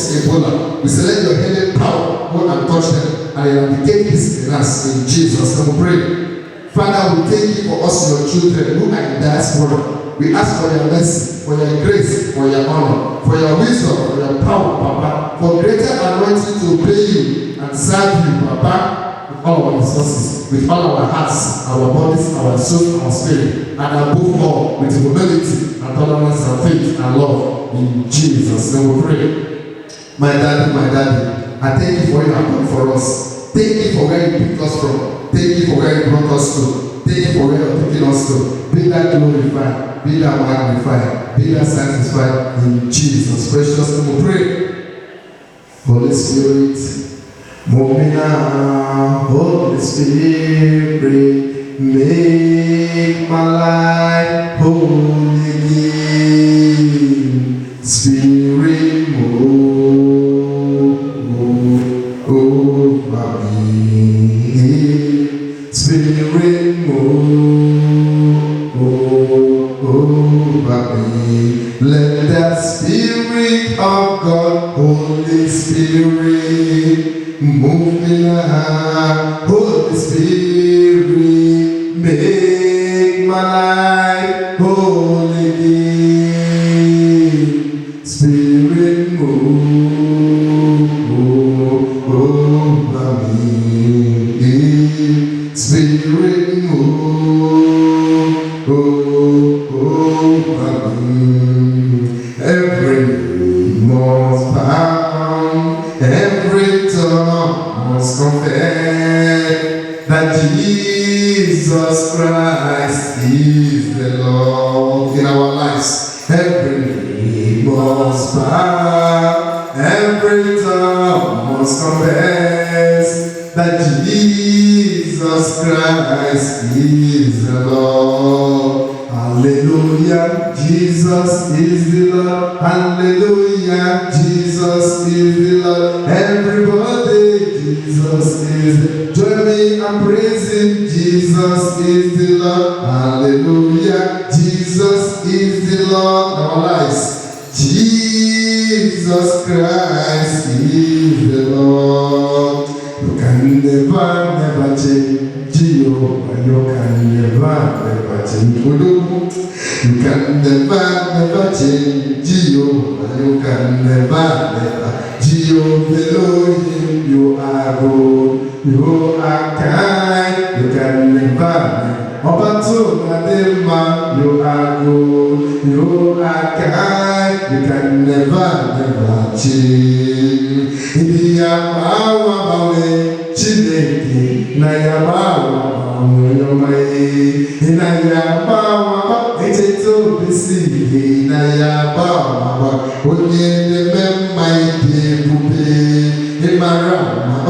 this Ebola. We say, let your healing power go and touch them and eradicate this menace in Jesus' name. We pray. Father, we thank you for us, your children who are in diaspora. We ask for your mercy, for your grace, for your honor, for your wisdom, for your power, Papa, for greater anointing to obey you and serve you, Papa, with all our resources, with all our hearts, our bodies, our soul, our spirit, and above all, with humility and tolerance and faith and love. In Jesus' name we pray. My daddy, I thank you for your help for us. Thank you for where you picked us from. Thank you for where you brought us to. Thank you for where you're taking us to. Be that glorified, be that magnified, be that satisfied. In Jesus' precious name we pray. Holy Spirit, move me now. Holy Spirit, make my life holy. Spirit, move over me. Spirit, move over me. Let the Spirit of God, Holy Spirit, move me now. Holy Spirit, make my life holy. Spirit, move over me. Spirit, move over me. Every knee must bow, every tongue must confess that Jesus Christ is the Lord in our lives. Every knee must bow, every tongue must confess that Jesus Christ is the Lord. Hallelujah, Jesus is the Lord. Hallelujah, Jesus is the Lord. Everybody, Jesus is. Join me and praise Him. Jesus is the Lord. Hallelujah, Jesus is the Lord. Our lives. Jesus Christ is the Lord. You can never change. Jehovah, you can never change. You can never change. Jehovah, you can never. Jehovah Elohim, you are good. You are kind. You can never. Obatuma, you are good. You are kind. You can never change. Chineke na yabawa amunyomai ina yabawa echeto bisi na yabawa onye nememma ibebube imara o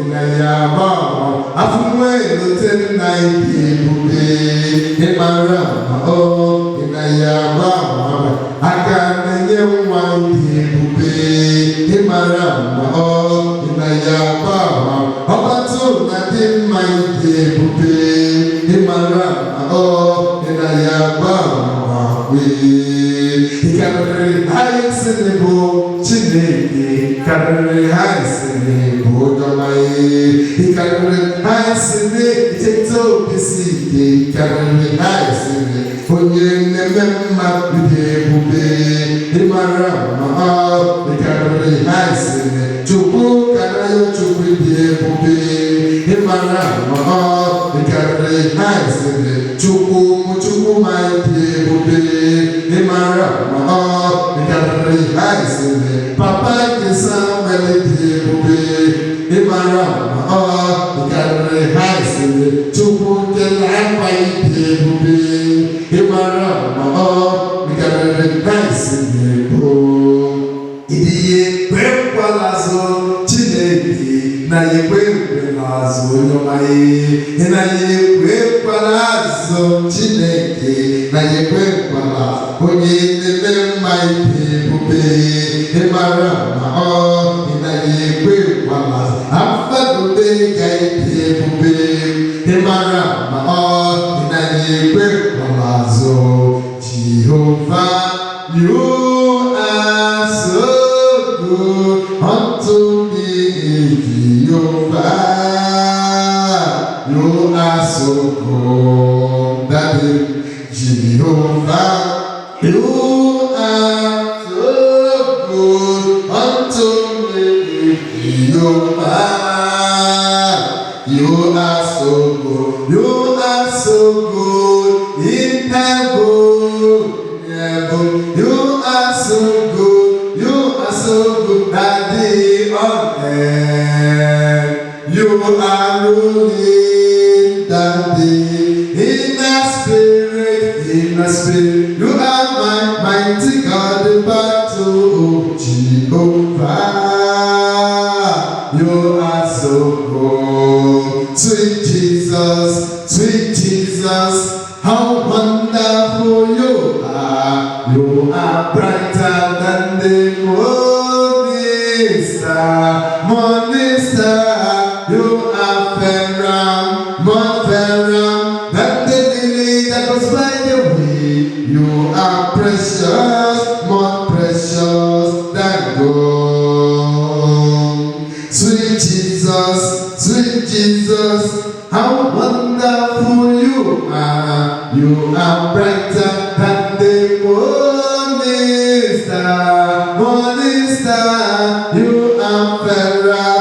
ina yabawa afumwe lote na ibebube imara o ina yabawa aka nenye nwa ibebube imara o ina yabawa Obato na di maite bupe imara o ina yaba we ikare haisenebo chineke kare haisenebo domai ikare haisene teto bisike kare haisene onye nememma bide bupe imara o ikare haisene chuku karayo chuku bide bupe imara o ikare haisene chuku maite bupe imara o ikare haisene papa kesa melite bupe imara o ikare haisene chuku kelapa ite bupe imara o ikare haisene bo idiye kwalazo chineke na yekwalazo nyomai na yekwalazo chineke na yekwalazo onye nememma ibebube imara o na yekwalazo afadube ga ibebube imara o na yekwalazo Jehovah, you are so good. are ruling that day. In the spirit, you are my mighty God, the battle of Jehovah. You are so good, sweet Jesus, how wonderful you are. You are brighter than the morning star, morning star. You are fairer, more fairer than the lily that was by the way. You are precious, more precious than gold. Sweet Jesus, how wonderful you are. You are brighter than the morning star, morning star. You are fairer,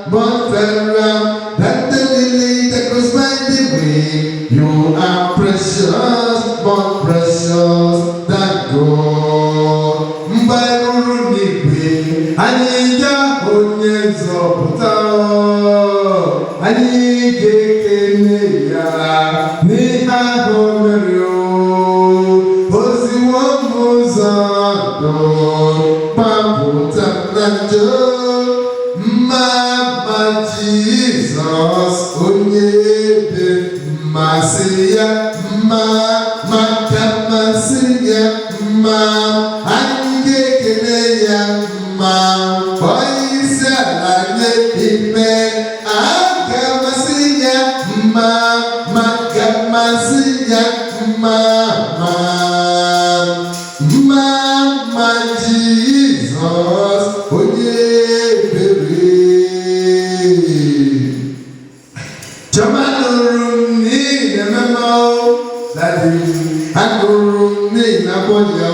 more fairer than the lily that grows by the way. You are precious, more precious than gold. Mbaru n'igwe, anyị ga-onye nzọpụta. Anyị ga-ekele ya n'ihe ahụ mere oziwo m ụzọ ndụ gbapụta na njọ. Mma Jizọs onye ebe mmasị ya mma maka mmasị ya mma. Anyị ga-ekele ya mma onye isi ala nye ime. Mama Jesus, onye ebere. Chama nụrụ m n'ihi ememe dadi anụrụ m n'ihi na bọnya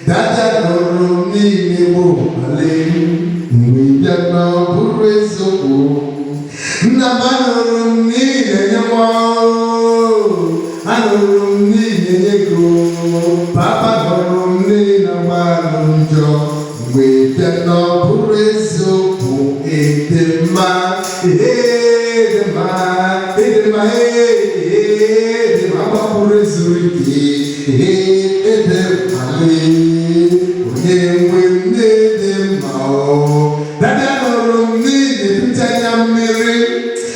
dada nụrụ m n'ihi egbo male mgbe bịa na bụrụ eziokwu. Nna m anụrụ m n'ihi enyewa anụrụ m n'ihi ego. Papa nụrụ m n'ihi na gbalụ njọ mgbe bịa na bụrụ eziokwu. Ịdị mma, ịdị mma, ịdị mma, ịdị mma, gbapụrụ ezuru ike. Ịdị mmale onye nwe m na-ịdị mma. Dada nụrụ m n'ihi ntanya mmiri.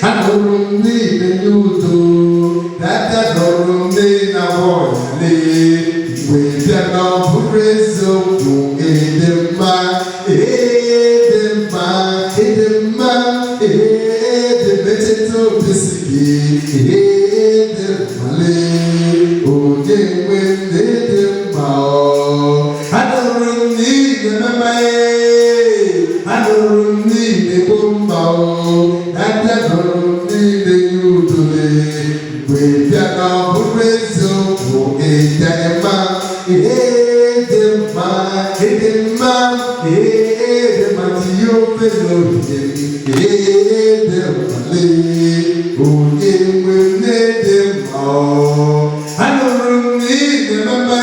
Anụrụ m n'ihi nye udo. Dada nụrụ m n'ihi na bọyale mgbe bịa na bụrụ eziokwu. Ịdị mma, ịdị mma, ịdị mma, ịdị mecheta obi si gị. Ịdị mmale onye nwe m na-ịdị mma. Anụrụ m n'ihi ememe, anụrụ m n'ihi egbo mma. Dada nụrụ m n'ihi nye udo mgbe bịa na bụrụ eziokwu. Ịdị mma, ịdị mma, ịdị mma, ịdị mma Jehova n'oge. Ịdị mmale onye nwe m na-ịdị mma. Anụrụ m n'ihi ememe,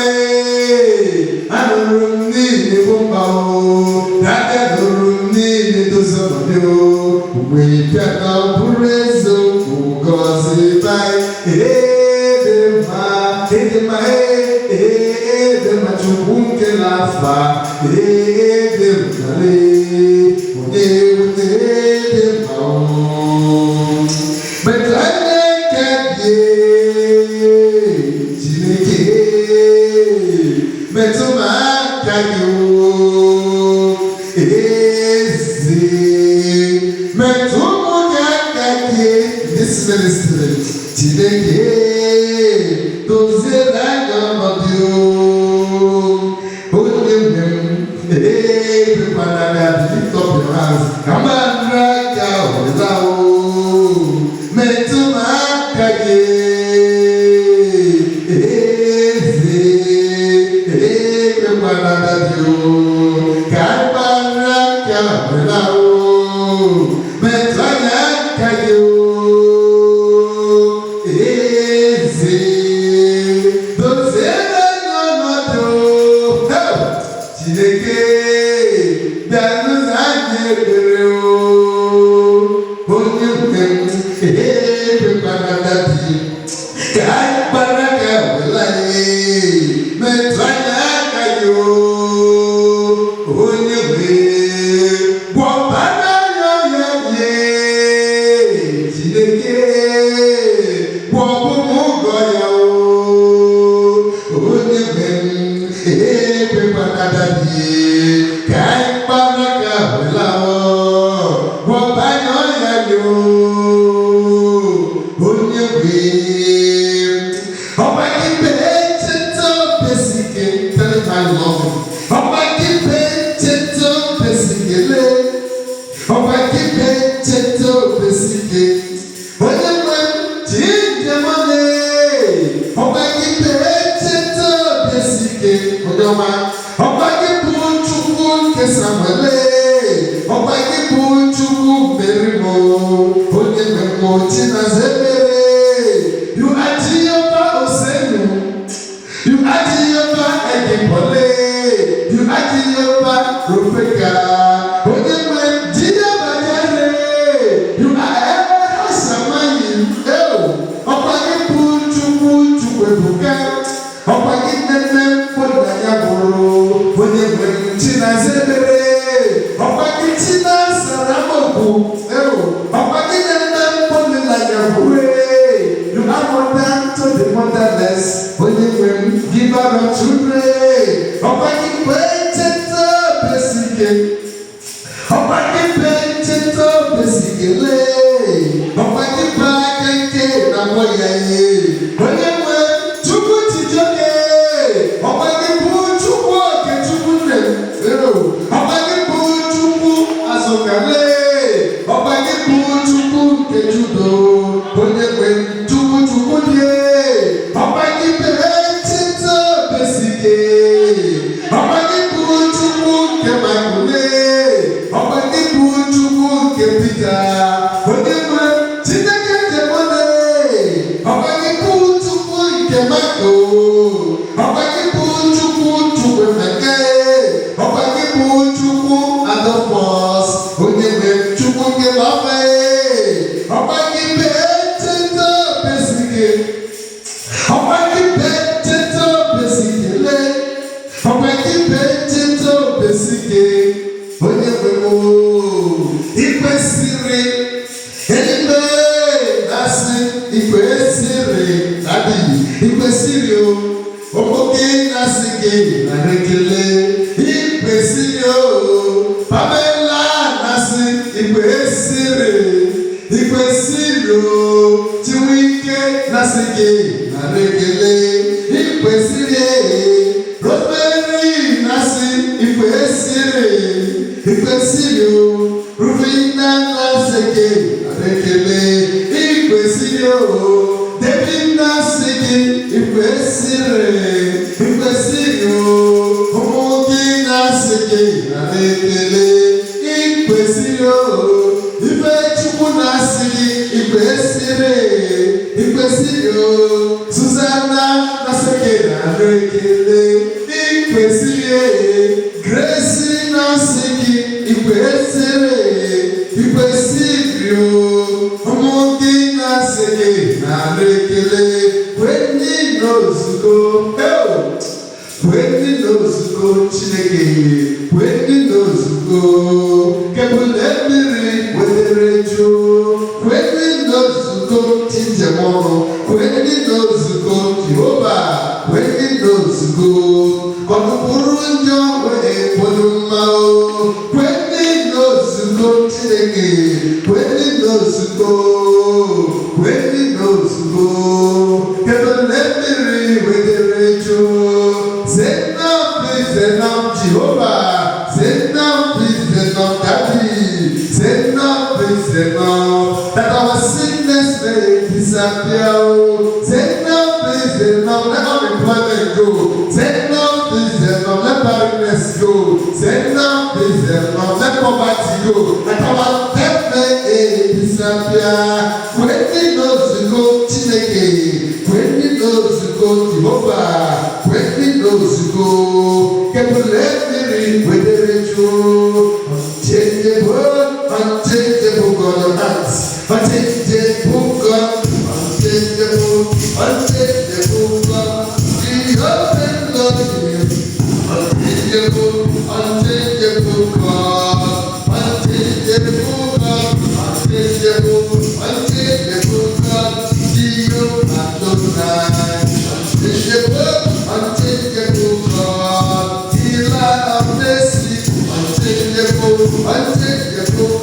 anụrụ m n'ihi egbo mma. Dada nụrụ m n'ihi edozi ọnọdụ mgbe bịa na bụrụ eziokwu. Gọzie anyị. Ịdị mma, ịdị mma, ịdị mma Chukwu nke n'afa. Ịdị mmale onye wute ịdị mma. Metụ anya nke dị Chineke, metụ m aka gị eze, metụ ụmụ gị aka gị. This ministry Chineke doziere anya ọnọdụ onye nwe m. Ekwekwala ya lift up your hands. Come and drag out metụ m aka gị eze. Ekwekwala ya ka gbara aka metụ anya aka gị eze. Doziere anya ọnọdụ Chineke bịa n'ụzọ anyị ekpere onye Samuel, Obagibu Chuku Merimo, Onyememo Tina Zebere, you are Jehovah Osenu, you are Jehovah Egipole, you are Jehovah Rufeka, Onyememo Jehovah Jare, you are ever Samayi, Obagibu Chuku Chukuebuka, Obagibu Podayaboro, Onyememo Tina Zebere, Obagitina Saramoku, Obaginemem Podayabore, you are mother to the motherless, Onyememo giver of children, Obagibu Cheta Besike, Obagibu Cheta Besikele, Obagibu Keke Namoyaye, Onyememo Chukwuti Joke, Obagibu Chukwu Okechukwu, Obagibu Chukwu Azokale, Obagibu Chukwu Kejudo, Onyememo Chukwu Chukwudie, Obagibu Cheta Besike, Obagibu Chukwu Kemakule, Obagibu Chukwu Kepita, Onyememo Chineke Jemone, Obagibu Chukwu Kemako, Obagibu Chukwu Chukwemeke, Obagibu Chukwu Adolphus, Onyememo Chukwu Kemafe, Obagibu Cheta Besike, Obagibu Cheta Besikele, Obagibu Cheta Besike, Onyememo Ikwesiri, Eligbe Nasi, Ikwesiri, Adi, Ikwesiri o, Omoke Nasike, Narekele, Ikwesiri o, Pamela Nasi, Ikwesiri, Ikwesiri o, Chiwike Nasike, Narekele, Ikwesiri, Rosemary Nasi, Ikwesiri, Ikwesiri o, Rufina Nasike, Narekele, Ikwesiri o, David Nasike, Ikwesiri o, Omoke Nasike, Narekele, Ikwesiri o, Ifechukwu Nasike, Ikwesiri o, Susanna Nasike, Narekele, Ikwesiri, Grace Nasike, Ikwesiri o, Omoke Nasike, Narekele, Wendy knows go, Wendy knows go, Chineke, Wendy knows go, Kebulebiri, Wederejo, Wendy knows go, Tinjemoro, Wendy knows go, Jehovah, Wendy knows go, Konupurunjo, Wendy Wendy knows go, Chineke, Wendy knows go, Wendy knows go, Kebulebiri, Wederejo, Zenam, Jehovah, Zenam, Daddy, Zenam, that our sickness may disappear, Zenam, let unemployment go, Zenam, let barrenness go, Zenam, let poverty go, that our death may disappear. Wendy knows go, Chineke, Wendy knows go, Jehovah, Wendy knows go, Kebulebiri, Wederejo, unchangeable God of hands, unchangeable God, unchangeable God, the open Lord, unchangeable God, unchangeable God, the Adonai, unchangeable God, healer of mercy, unchangeable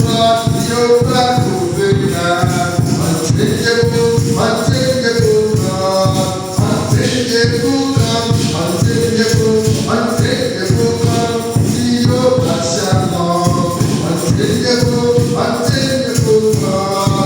God, Jehovah Kovena, unchangeable God, unchangeable God, Jehovah Shalom, unchangeable God, unchangeable God,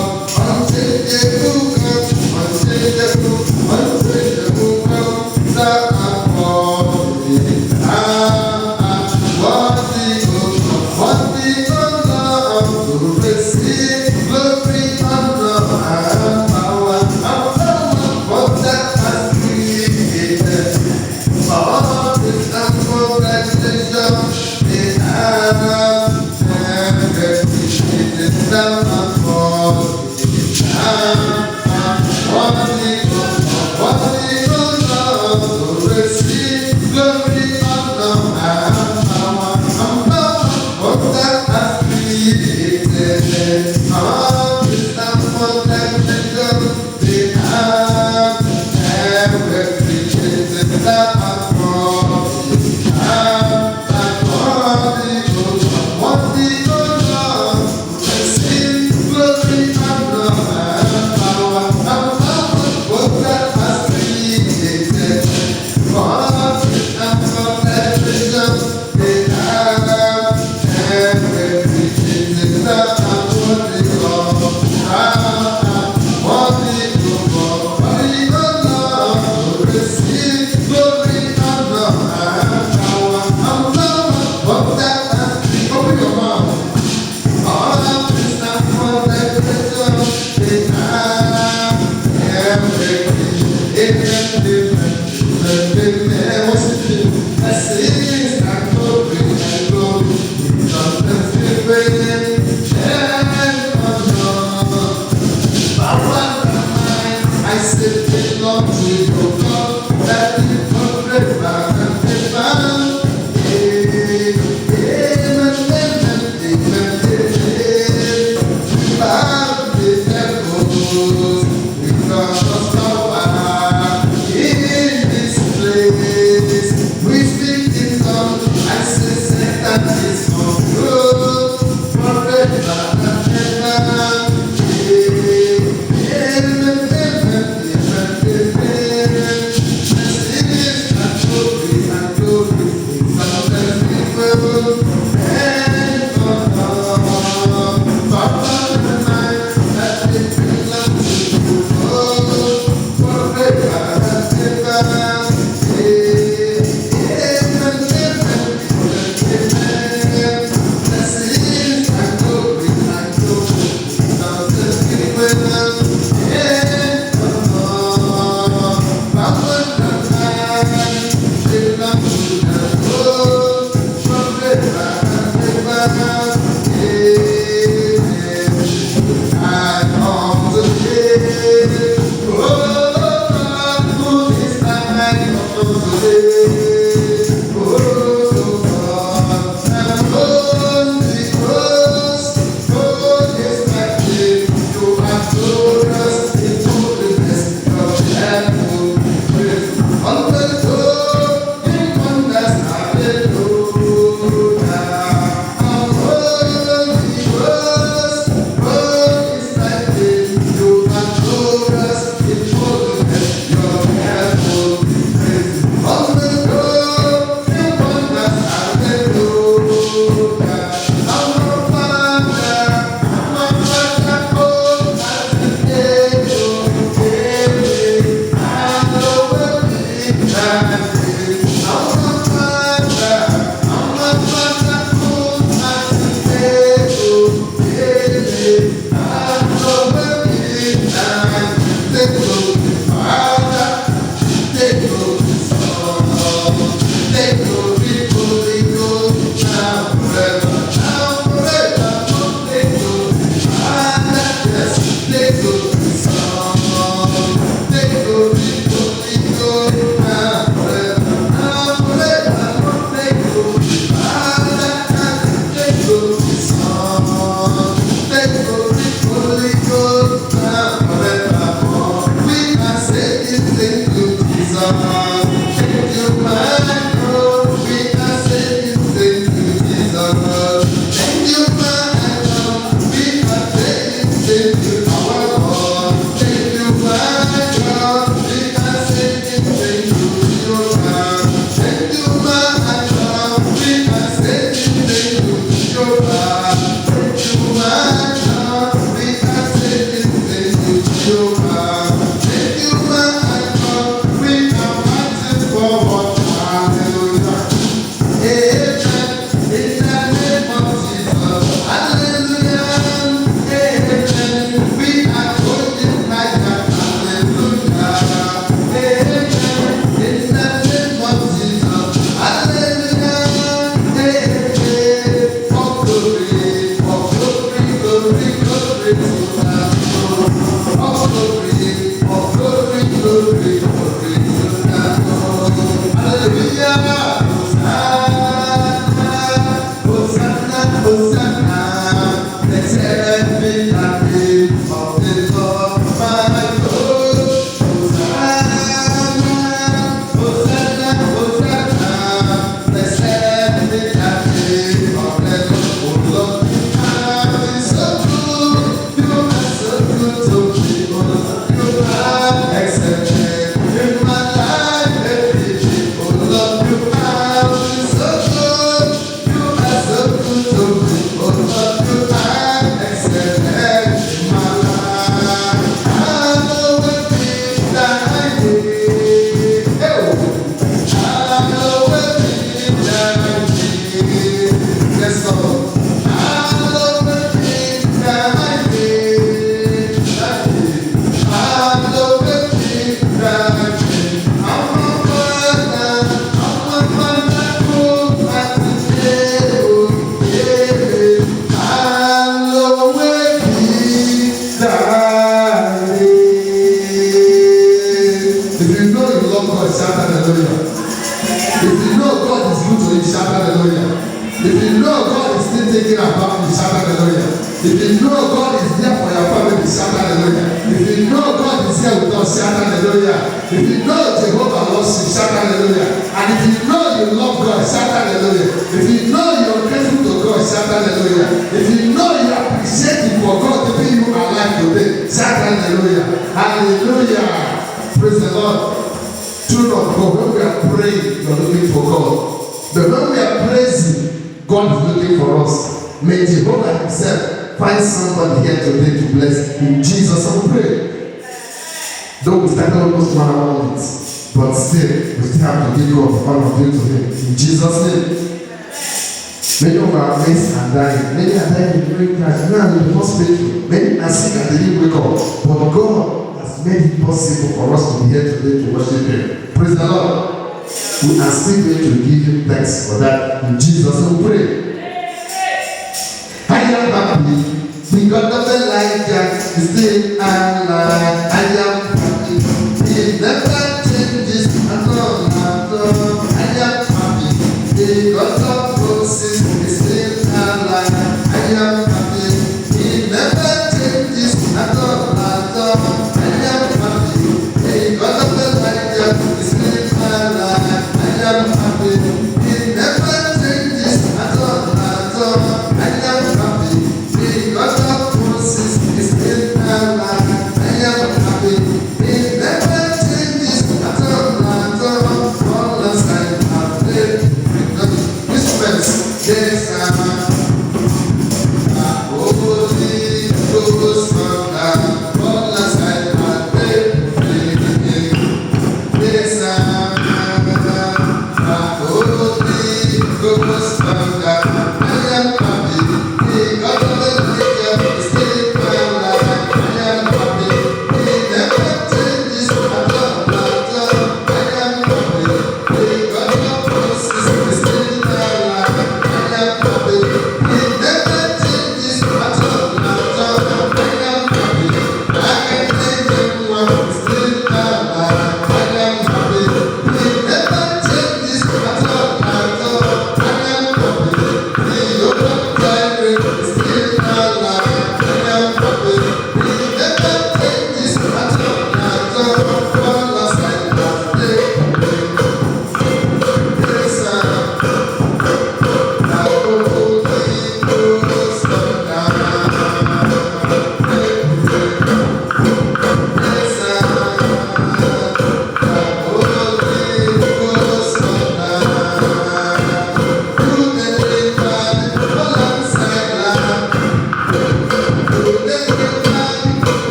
It never changes at all.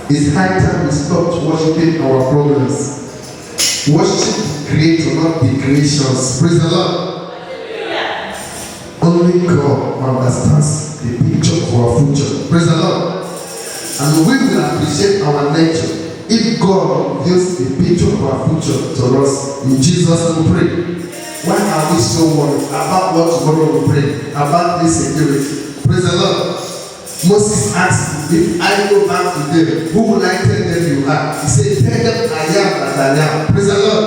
It's high time we stopped worshiping our problems. Worship the Creator, not the creations. Praise the Lord. Only God understands the picture of our future. Praise the Lord. And we will appreciate our nature if God reveals the picture of our future to us. In Jesus' name we pray. Why are we so worried about what tomorrow will bring? About this security. Praise the Lord. Moses asked, if I go back to them, who will I tell them you are? He said, tell them I am that I am. Praise the Lord.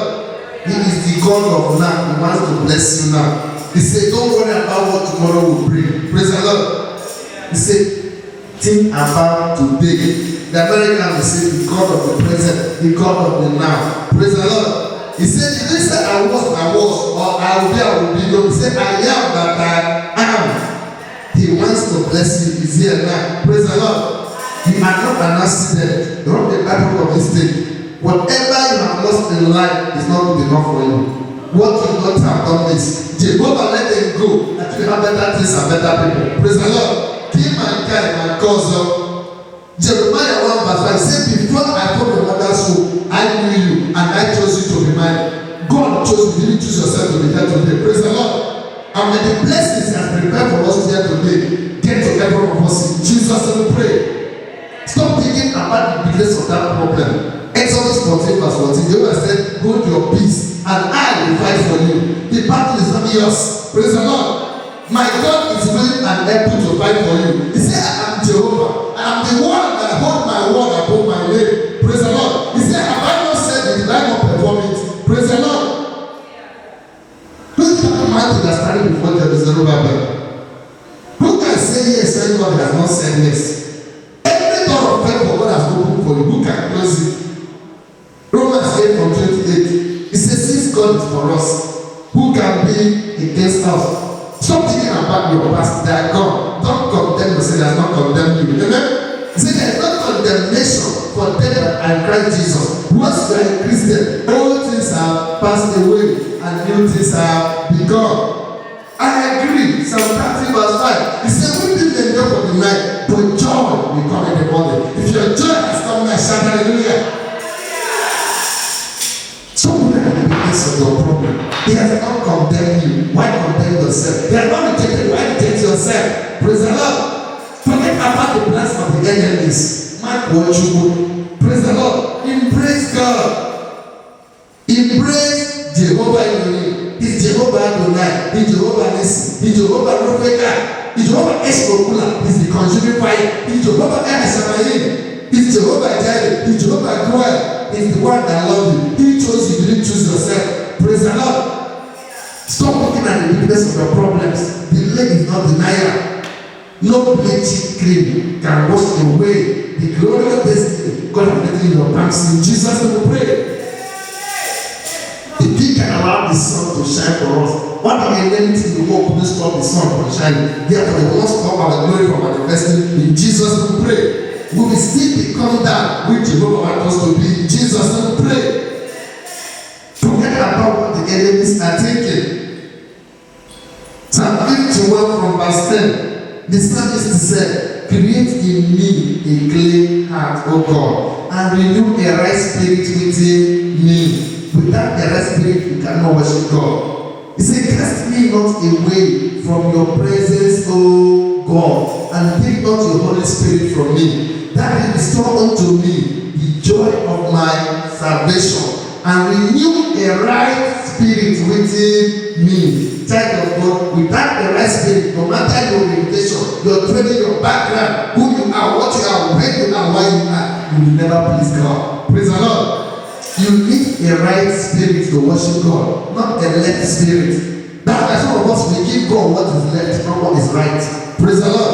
He is the God of now. He wants to bless you now. He said, don't worry about what tomorrow will bring. Praise the Lord. He said, think about today. The American will say, the God of the present, the God of the now. Praise the Lord. He said, he didn't say I was, or I will be. No, he said, I am that I am. He wants to bless you. He's here now. Praise the Lord. You are not an accident. You're not a battle of mistake. Whatever you have lost in life is not good enough for you. What you don't have done is Jehovah let them go. That you have better things and better people. Praise the Lord. King mankind and cousin. Jeremiah 1 verse 5 said, before I formed your mother's womb, I knew you and I chose you to be mine. God chose you. You didn't choose yourself to be here today. Praise the Lord. And when the blessings has prepared for us here today, get to every one of us in Jesus' name we pray. Stop thinking about the biggest of that problem. Exodus 14 verse 14, Jehovah said, hold your peace and I will fight for you. The battle is not yours. Praise the Lord. My God is willing and able to fight for you. He said, I am Jehovah. I am the one that hold my word above my name. Praise the Lord. He said, have I not said it? Did I not perform it? Praise the Lord. That are standing before there is Zerubbabel. Who can say yes when God has not said yes? Every door of faith for God has opened for you. Who can close it? Romans 8 from 28. It says, since God is for us, who can be against us? Stop thinking about your past. They are gone. Don't condemn yourself. They have not condemned you. Amen? He said there is no condemnation for them that are in Christ Jesus. Once you are a Christian, all things have passed away and new things have begun. I agree. Psalm 30 verse 5. He said, we did endure for the night, but joy will come in the morning. If your joy has come now, shout hallelujah. Someone that will be answer your problem. He has not condemned you. Why condemn yourself? He has not rejected. Why reject yourself? Praise the Lord. Forget about the plans of the enemies. Mark what you would. Praise the Lord. Embrace God. Embrace Jehovah Elohim. He's Jehovah Adonai. He's Jehovah Nissi. He's Jehovah Rofeka. He's Jehovah Eshkokula. He's the consuming fire. He's Jehovah Elishamayim. He's Jehovah Jireh. He's Jehovah Goel. He's the one that loves you. He chose you. You didn't choose yourself. midst of your problems. Delay is not denial. No bleaching cream can wash away the glorious destiny God has written in your banks. In Jesus' name we pray. If He can allow the sun to shine for us, what are the anything in the world couldn't stop the sun from shining? Therefore, they will not stop our glory from manifesting. In Jesus' name we pray. We will still be come down with Jehovah wants us to be. In Jesus' name we pray. Forget about what the enemies are thinking. Psalm 51 from verse 10. The psalmist said, create in me a clean heart, O God, and renew a right spirit within me. Without the right spirit, you cannot worship God. He said, cast me not away from your presence, O God, and take not your Holy Spirit from me. That He restore unto me the joy of my salvation, and renew a right spirit within me. Child of God, without the right spirit, no matter your orientation, your training, your background, who you are, what you are, where you are, why you are, you will never please God. Praise the Lord. You need a right spirit to worship God, not a left spirit. That's why some of us, we give God what is left, not what is right. Praise the Lord.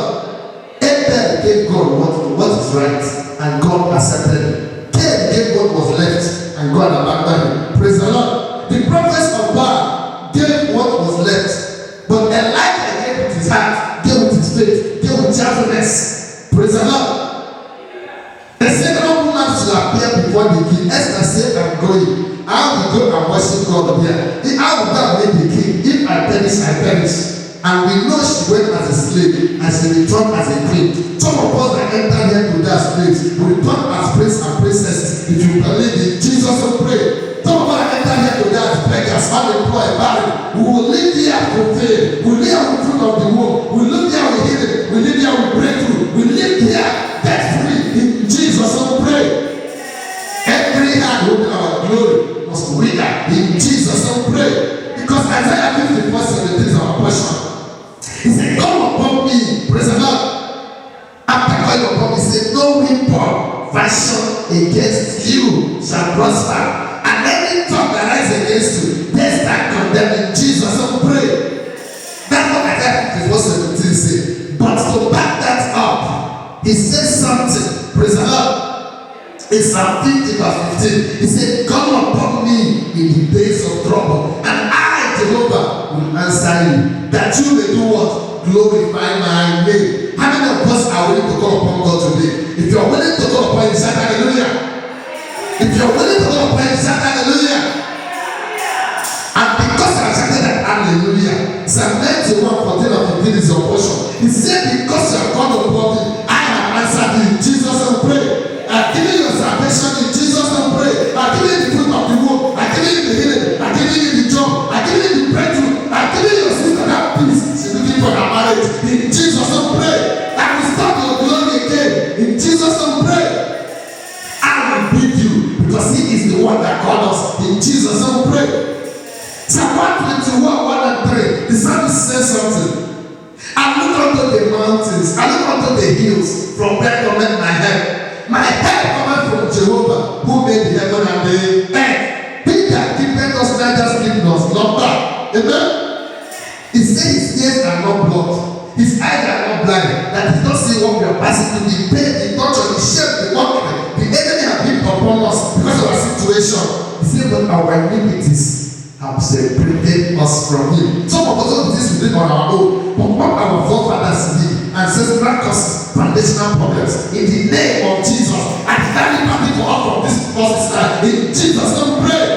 Abel gave God what is right, and God accepted it. Cain gave what was left, and God abandoned it. Praise the Lord. The prophets of Baal gave what was left, but Elijah gave with his heart, gave with his faith, gave with cheerfulness. Praise the Lord. The second woman should appear before the king. Esther said, I'm going. I will go and worship God there. I will go and meet the king. If I perish, I perish. And we know she went as a slave and she returned as a queen. Some of us that enter here to their slaves will return as prince and princesses if you believe in Jesus will pray. Some of us that enter here to their beggars, unemployed, barren. We will live here fulfilled. We will live here with fruit of the womb. We will live here with healing. We will live here with breakthrough. We will live here debt free. In Jesus will pray. Every hand holding our glory must wither. In Jesus will pray. Because Isaiah 54:17 is our portion. He said, come upon me, praise the Lord. After calling upon me, he said, no weapon fashioned against you shall prosper. And any tongue that rises against you, they stand condemned. In Jesus will pray. That's what Isaiah 54:17 said. But to back that up, he said something, praise the Lord. In Psalm 50:15, he said, come upon me in the days of trouble, and I, Jehovah, will answer you, that you may do what? Glorify my name. How many of us are willing to call upon God today? If you are willing to call upon Him, shout hallelujah. If you are willing to call upon Him, shout hallelujah. And because I shouted that hallelujah, Psalm 91:14-15 is your portion. He said, because you have called upon me, I have answered you. In Jesus will pray. I've given you salvation. In Jesus will pray. I've given you the fruit of the womb. I've given you the healing. I've given you the job. I've given you the breakthrough. I've given you your sister that peace. She's looking for her marriage. In Jesus will pray. I will start your glory again. In Jesus will pray. I will beat you because He is the one that called us. In Jesus will pray. Psalm 121:1-3. The psalmist says something. I look unto the mountains. I look unto the hills. From where cometh my help? My help cometh from Jehovah, who made the heaven and the earth. He that keepeth us, neither sleep nor slumber. Amen. He said his ears are not blocked, his eyes are not blind, that he don't see what we are passing through, the pain, the torture, the shame, the work. The enemy have been upon us because of our situation. He said, but our iniquities have separated us from Him. Some of us don't do this within on our own, but what our forefathers did, ancestral causes, foundational problems. In the name of Jesus, I stand in for all from this causes. In Jesus' name, pray.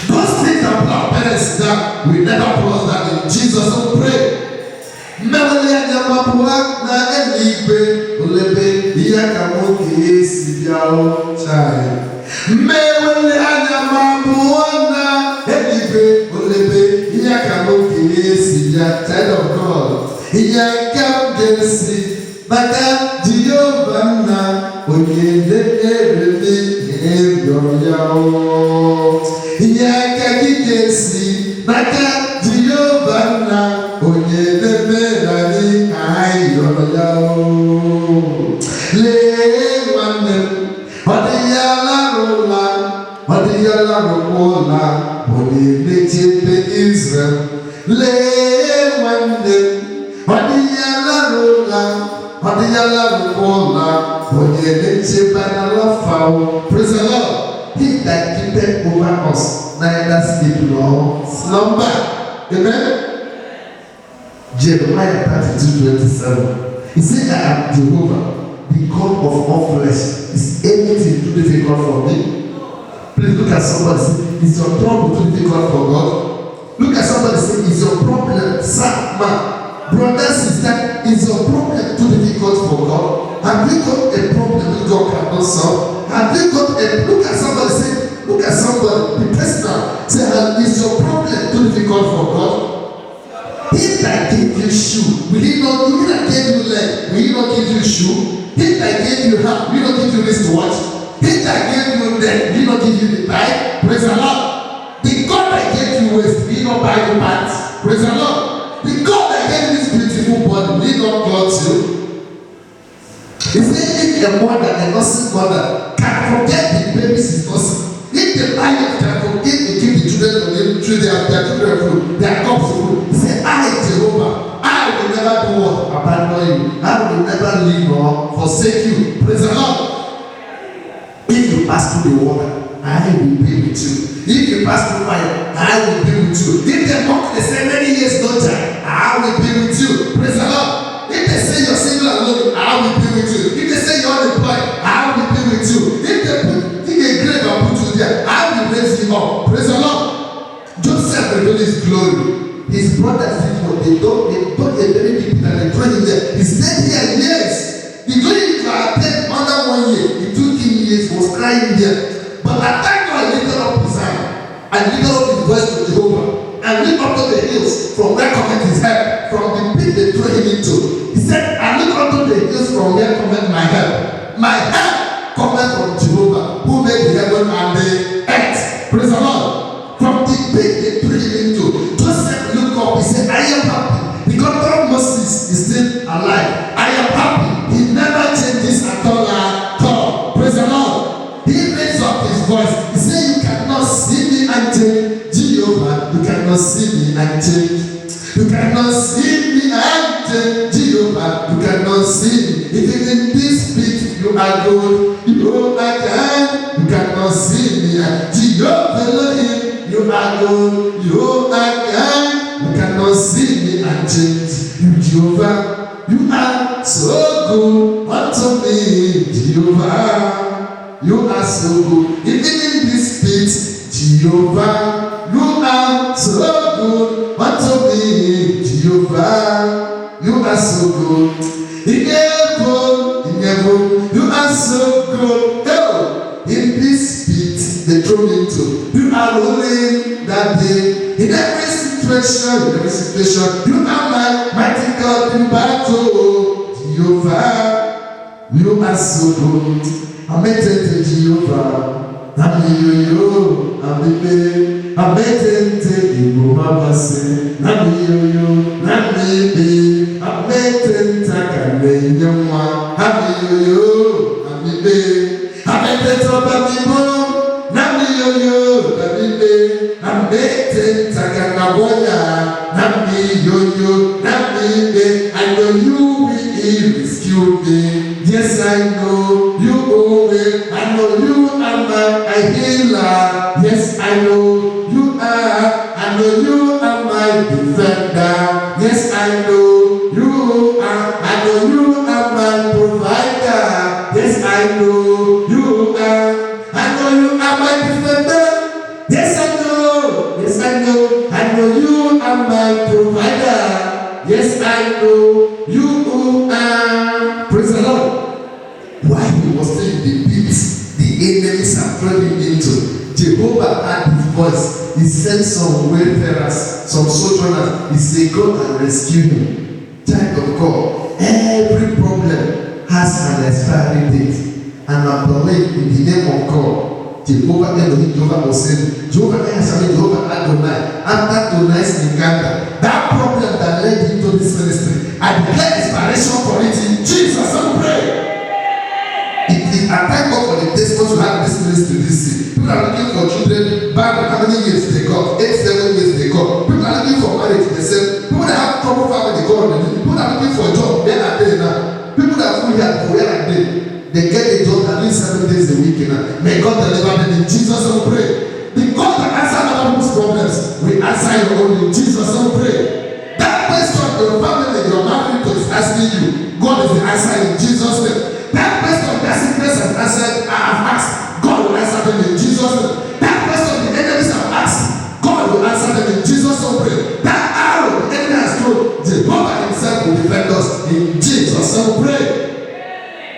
Those things that put our parents down, we never put us down. In Jesus' name, pray. Mewelia nyamapua na eligwe olebe iyakamu kesi biao chai. Mewelia nyamapua na eligwe olebe iyakamu kesi biao. Child of God, iyakamu kesi maka Jehovah na onyele eremi ebyonyao. Iyakamu kesi maka Jehovah na onyele merani ayoyao. Le manem odiyala rola odiyala rola onyele chepe Israel Le wande, Odiyala rola, Odiyala rola, Odiyele chebana fao. Praise the Lord. He that keepeth over us, neither sleep nor slumber. Amen. Jeremiah 32:27. He said, I am Jehovah, the God of all flesh. Is anything too difficult for me? Please look at somebody and say, is your trouble too difficult for God? Look at somebody and say, is your problem, sad man, brother, sister, is your problem too difficult for God? Have you got a problem that God cannot solve? Have you got a, look at somebody and say, look at somebody, be personal, say, is your problem too difficult for God? He that gave you shoe, will he not? He that gave you leg, will he not give you shoe? He that gave you hand, will he not give you wristwatch? He that gave you neck, will he not give you the tie? Praise the Lord. The God that gave you waist, will he not buy you pants? Praise the Lord. The God that gave you this beautiful body, will he not clothe you? He said, if a mother, a nursing mother, can forget the babies is nursing, if the lion can forget to give the children through their children food, their cups of food, he said, I, Jehovah, I will never do what? Abandon you. I will never leave or forsake you. Praise the Lord. If you pass through the water, I will be with you. If you pass through fire, I will be with you. If they mock, they say many years no time, I will be with you. Praise the Lord. If they say you're single and lonely, I will be with you. If they say you're unemployed, I will be with you. If they put a grave and put you there, I will raise you up. Praise the Lord. Joseph revealed his glory. His brothers did what they don't a very big pit and they throw him there. He stayed here years. The glory to attend under 1 year. It took him years, he was crying there. But at that time, he lifted up his hand and lifted up his voice to Jehovah and looked up to the hills from where cometh his help, from the pit they threw him into. He said, I look unto the hills from where cometh my help. My help cometh from Jehovah, who made the heaven and the earth. Praise the Lord. From the pit they threw him into, Joseph looked up. He said, I am happy because God Moses is still alive. I am happy. He never changes at all. Praise the Lord. He raised up his voice. He said, you cannot see me and change. Jehovah, you cannot see me and change. You cannot see me and change. Jehovah, you cannot see me. Even in this pit, you are good. You are kind. You cannot see me and Jehovah Elohim, you are good. You are kind. You cannot see me and change. You Jehovah, you are so good unto me. Jehovah, you are so good. Even in this pit, Jehovah, you are so good unto me. Jehovah, you are so good. In heaven, you are so good. Oh, in this pit they throw me into, you are ruling that day. In every situation, you are my mighty God in battle. Jehovah, you are so good. Ametete Jehovah, Namiyoyo, Amibe, Ametete Ibumabase, Namiyoyo, Namibe, Ametete Kamenyama, Amiyoyo, Amibe, Ametete Obamibo, Namiyoyo, Amibe, Ametete Kanaboya, Namiyoyo, Namibe. I know you will rescue me. Yes, I know you always. I know you are my healer. Yes, I know you are. I know you are my defender. Yes, I know you are. I know you are my provider. Yes, I know you are. I know you are my defender. Yes, I know. Yes, I know. I know you are my provider. Yes, I know you are. Praise the Lord. While he was still in the pit, the enemies are thrown him into. Jehovah had his voice. He sent some wayfarers, some sojourners. He said, go and rescue him. Child of God, every problem has an expiry date. And I believe in the name of God, Jehovah Elohim, Jehovah was saying, Jehovah Adonai, after tonight's encounter, that problem that led him to this ministry, I declare inspiration for it in Jesus' name. Pray. I thank God for the testimony to have this ministry this year. People are looking for children back how many years they got? 8, 7 years they got. People are looking for marriage. looking for a job, where are they now? People that are full here, where are they? They get a job at least 7 days a week. May God deliver them in Jesus' name. Pray. The God that answers other people's problems, we answer your own in Jesus' name. Pray. That question your family, your marriage is asking you, God is the answer in Jesus' name. That question that sickness has answered, I have asked, God will answer them in Jesus' name. That question the enemies have asked, God will answer them in Jesus' name. Pray. That arrow the enemy has thrown, Jehovah himself will defend us in Jesus' name. Pray.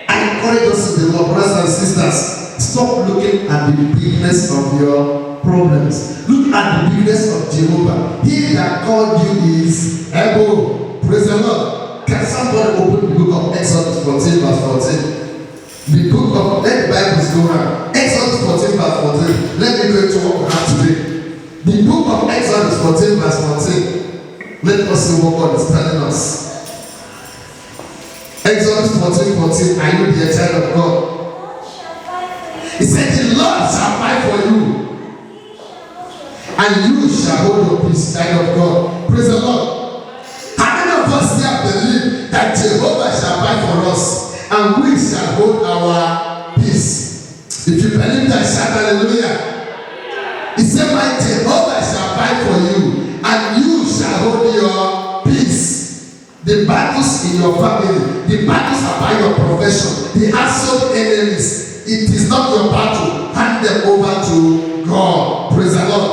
I encourage us in the Lord, brothers and sisters, stop looking at the bigness of your problems. Look at the bigness of Jehovah. He that called you is able. Praise the Lord. Can somebody open the book of Exodus 14 verse 14? The book of, let the Bibles go around. Exodus 14 verse 14. Let me go into what we have today. The book of Exodus 14 verse 14. Let us see what God is telling us. Exodus 14:14. Are you the child of God? He said, the Lord shall fight for you, and you shall hold your peace, child of God. Praise the Lord. How many of us here believe that Jehovah shall fight for us, and we shall hold our peace? If you believe that, shout hallelujah. He said, my Jehovah shall fight for you, and you shall hold your peace. The battles in your family, the battles about your profession, the household enemies, it is not your battle. Hand them over to God. Praise the Lord.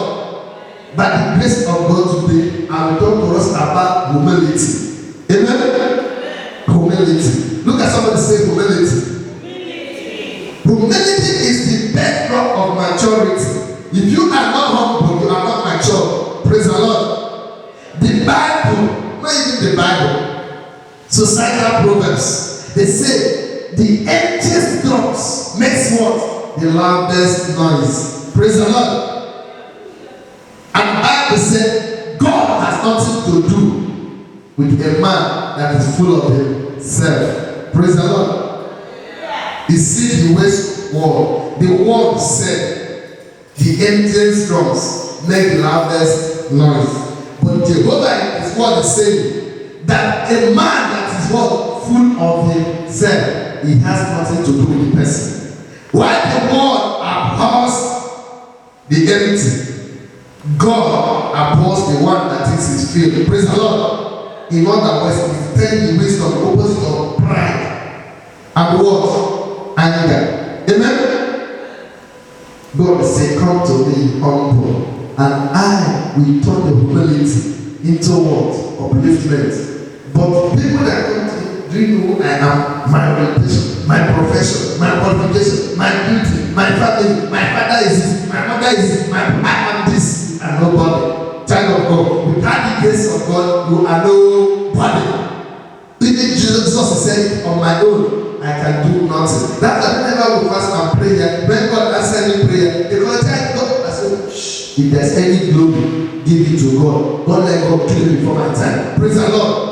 By the grace of God today, I will talk to us about humility. Amen? Humility. Look at somebody say humility. Humility is the bedrock of maturity. If you are not humble, you are not mature. Praise the Lord. The Bible, not even the Bible, societal proverbs, they say the emptiest drums makes what? The loudest noise. Praise the Lord. And the Bible said God has nothing to do with a man that is full of himself. Praise the Lord. He see the waste word. The word said the emptiest drums make the loudest noise. But Jehovah is what is saying, that a man that is what? Full of himself, he has nothing to do with the person. While the world abhors the empty, God abhors the one that is his filled. Praise the Lord. In other words, he's telling the wisdom opposite of pride and what? Anger. Amen? God will say, come to me humble, and I will turn the humility into what? Upliftment. But people that come to me, do you know who I am? My orientation, my profession, my qualification, my duty, my family, my father is this, my mother is this, I am this, and nobody. Child of God, without the grace of God, you are nobody. Even Jesus said, on my own, I can do nothing. That's why whenever we fast and pray here, when God answers me prayer, because God, I say, shh, if there's any glory, give it to God. Don't let God kill it before my time. Praise the Lord.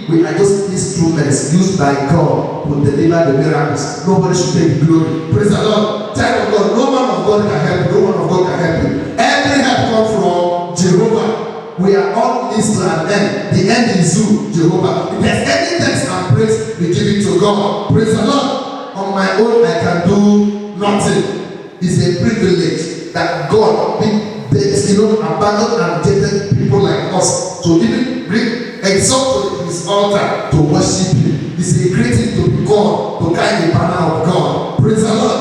We are just instruments used by God to deliver the miracles. Nobody should take glory. Praise the Lord. Child of God, no man of God can help you. No man of God can help you. Every help comes from Jehovah. We are all this to an end. The end is you, Jehovah. If there's any thanks and praise, we give it to God. Praise the Lord. On my own, I can do nothing. It's a privilege that God abandoned and rejected people like us to even exalt to his altar to worship him. It's a great thing to be God, to carry the banner of God. Praise the Lord.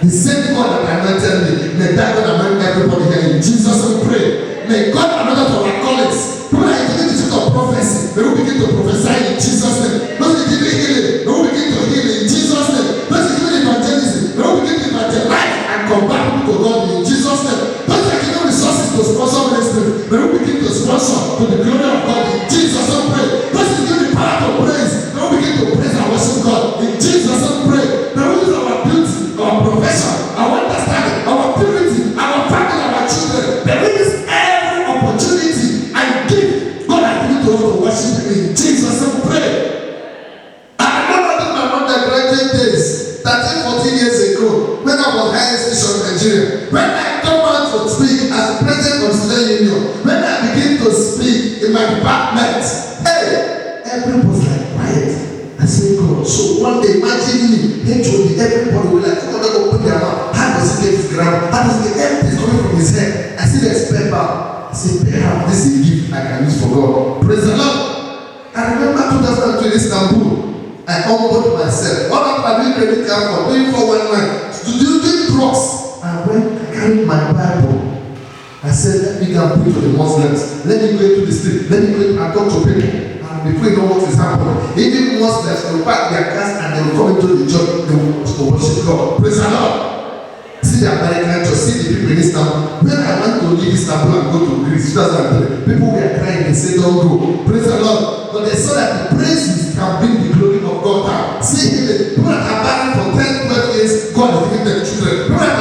The same God that anointed me, may that God anoint everybody here in Jesus' name. Pray. May God anoint us for our callings. People are giving the spirit of prophecy. May we begin to prophesy in Jesus' name. Those who give healing, may we begin to heal in Jesus' name. Those who give evangelism, may we begin to evangelize and convert people to God in Jesus' name. Those who are giving resources to sponsor ministry, may we begin to sponsor to the glory of God in Jesus' name. Pray. Those who give the power to praise, may we begin to praise and worship God in Jesus' name. Pray. May we use our beauty, our profession, our understanding, our purity, our family, our children. May we use every opportunity and give God has given to us to worship Him in Jesus' name. everybody was like quiet. I said, God. So one day, imagine me, HOD, everybody will like, come on, open their mouth. How does he get his ground? How does he get empty coming from his head? I see there's paper. I said, perhaps this is a gift I can use for God. Praise the Lord. I remember 2002 in Istanbul. I humbled myself. All of my credit card for doing 419 to do drugs. I went, I carried my Bible. I said, let me go and preach to the Muslims. Let me go into the street. Let me go and talk to people. And before you know what is happening, even Muslims will pack their cars and they will come into the church to worship God. Praise the Lord. See the American church, see the people in Istanbul. When I went to leave Istanbul and go to Greece, 2003, people were crying, they said, don't go. Praise the Lord. But they saw that the praises can bring the glory of God down. See, people that are barren for 10, 12 years, God is giving them children. People that